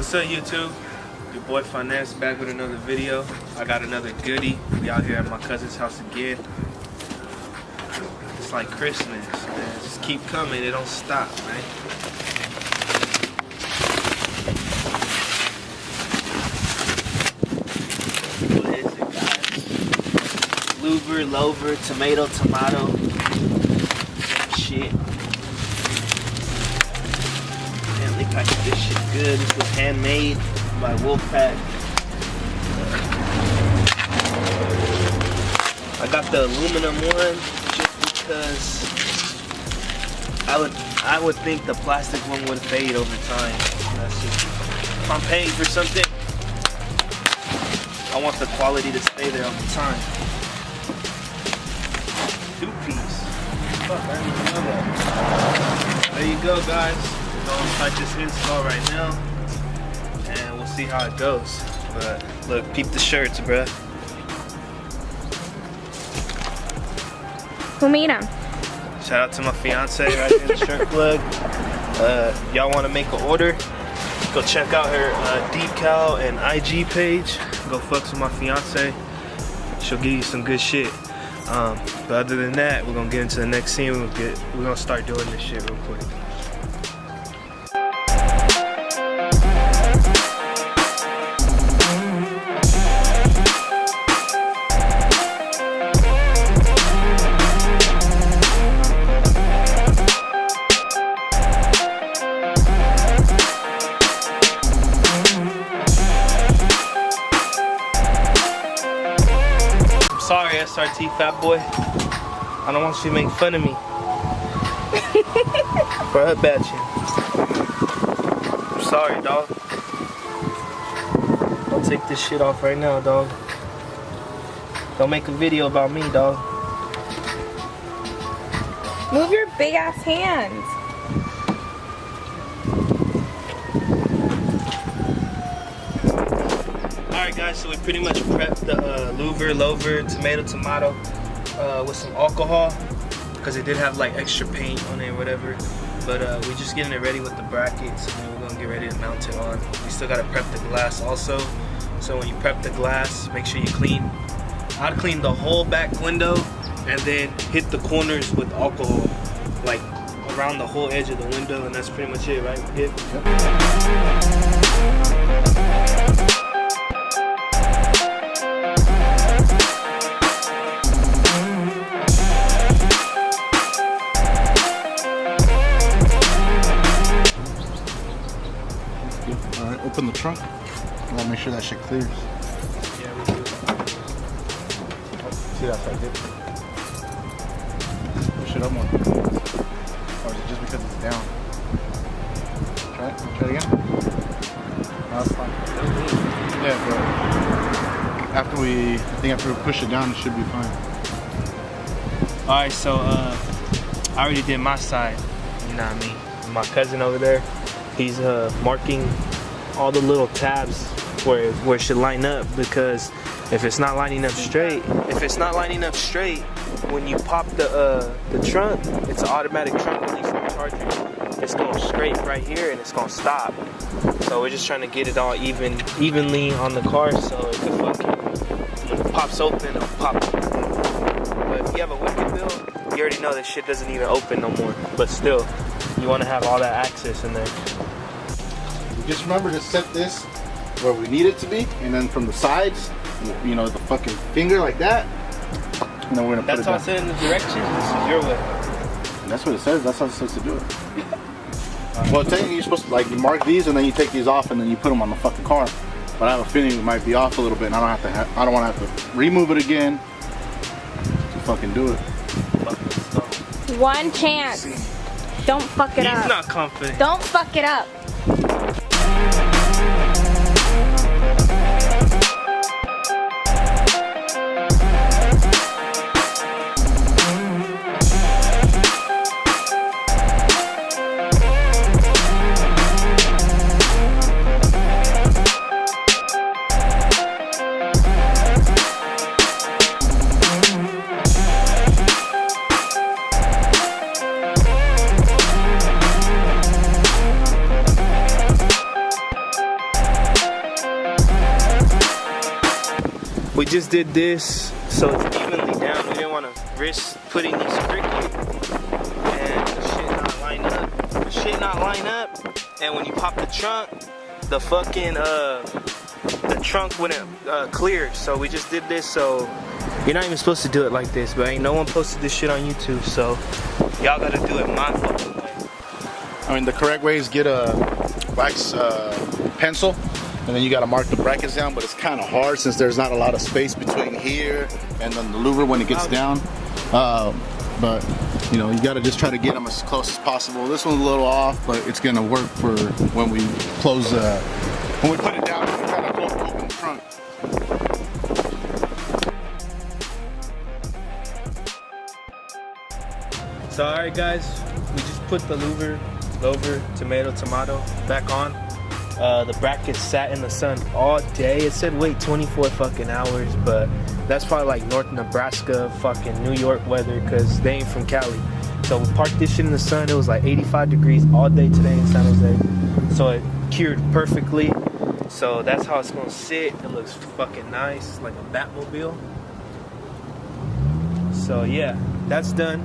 What's up, YouTube? Your boy Finesse back with another video. I got another goodie. We out here at my cousin's house again. It's like Christmas, man. Just keep coming. It don't stop, man. What is it, guys? Louver, tomato, shit. They packaged this shit good. This was handmade by Willpak. I got the aluminum one just because I would think the plastic one would fade over time. That's just, if I'm paying for something, I want the quality to stay there all the time. 2-piece. Fuck, I didn't even know that. There you go, guys. Gonna start this install right now, and we'll see how it goes. But look, peep the shirts, bruh. Who made them? Shout out to my fiance right there, the shirt plug. Y'all want to make an order? Go check out her decal and IG page. Go fucks with my fiance. She'll give you some good shit. But other than that, we're gonna get into the next scene. We're gonna start doing this shit real quick. Sorry, SRT fat boy. I don't want you to make fun of me. For her batching. I'm sorry, dog. I'll take this shit off right now, dog. Don't make a video about me, dog. Move your big ass hands. Alright guys, so we pretty much prepped the Louver, tomato with some alcohol, because it did have like extra paint on it or whatever. But we're just getting it ready with the brackets, and then we're gonna get ready to mount it on. We still gotta prep the glass also. So when you prep the glass, make sure you clean. I'd clean the whole back window and then hit the corners with alcohol, like around the whole edge of the window, and that's pretty much it, right? Yep. Alright, open the trunk. I gotta make sure that shit clears. Yeah, we do. See that side, dude? Push it up more. Or is it just because it's down? Try it. Try it again. No, that's fine. Yeah, but after we push it down, it should be fine. Alright, so I already did my side. You know what I mean? My cousin over there, he's marking all the little tabs where it should line up, because if it's not lining up straight, when you pop the trunk, it's an automatic trunk release on the charger. It's gonna scrape right here and it's gonna stop. So we're just trying to get it all evenly on the car, so it can fucking, when it pops open, it'll pop. But if you have a wicked build, you already know this shit doesn't even open no more. But still, you want to have all that access in there. Just remember to set this where we need it to be, and then from the sides, you know, the fucking finger like that, and then we're gonna put it down. That's all set in the directions. This is your way. That's what it says. That's how it's supposed to do it. Well, technically you're supposed to like mark these, and then you take these off, and then you put them on the fucking car. But I have a feeling it might be off a little bit, and I don't want to have to remove it again to fucking do it. One chance. Don't fuck it up. He's not confident. Don't fuck it up. we just did this so it's evenly down. We didn't want to risk putting these cricket and the shit not line up. The shit not line up, and when you pop the trunk, the fucking the trunk wouldn't clear. So we just did this. So you're not even supposed to do it like this, but ain't no one posted this shit on YouTube, so y'all gotta do it my fucking way. I mean, the correct way is get a wax pencil, and then you gotta mark the brackets down, but it's kind of hard since there's not a lot of space between here and then the louver when it gets down. But you know, you gotta just try to get them as close as possible. This one's a little off, but it's gonna work for when we close, when we put it down, we kind of open the trunk. So alright guys, we just put the louver, tomato back on. The bracket sat in the sun all day. It said wait 24 fucking hours, but that's probably like North Nebraska, fucking New York weather, because they ain't from Cali. So we parked this shit in the sun. It was like 85 degrees all day today in San Jose. So it cured perfectly. So that's how it's gonna sit. It looks fucking nice, like a Batmobile. So yeah, that's done.